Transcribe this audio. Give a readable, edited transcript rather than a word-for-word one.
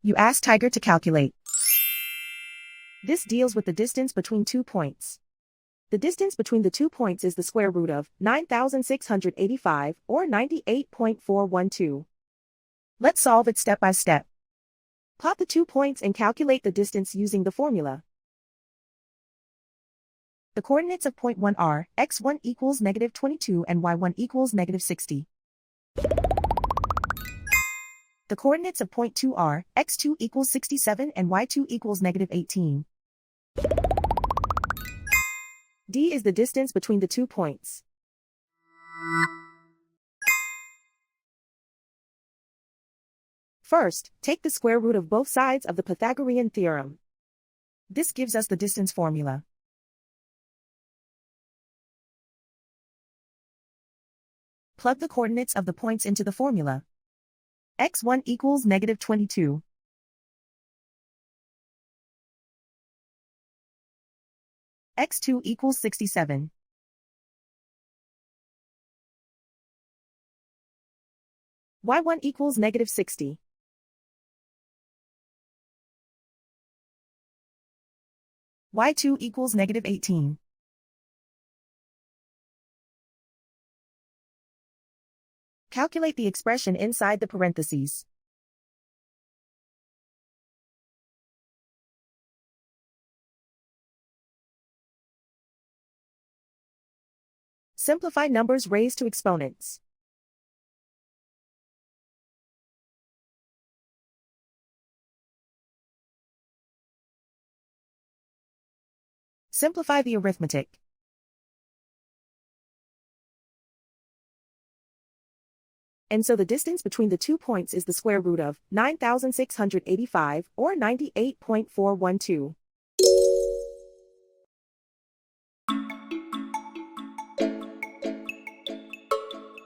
You ask Tiger to calculate. This deals with the distance between 2 points. The distance between the 2 points is the square root of 9,685, or 98.412. Let's solve it step by step. Plot the 2 points and calculate the distance using the formula. The coordinates of point 1 are x1 equals -22 and y1 equals -60. The coordinates of point 2 are x2 equals 67 and y2 equals -18. D is the distance between the 2 points. First, take the square root of both sides of the Pythagorean theorem. This gives us the distance formula. Plug the coordinates of the points into the formula. x1 equals -22. x2 equals 67. y1 equals -60. y2 equals -18. Calculate the expression inside the parentheses. Simplify numbers raised to exponents. Simplify the arithmetic. And so the distance between the 2 points is the square root of 9,685, or 98.412.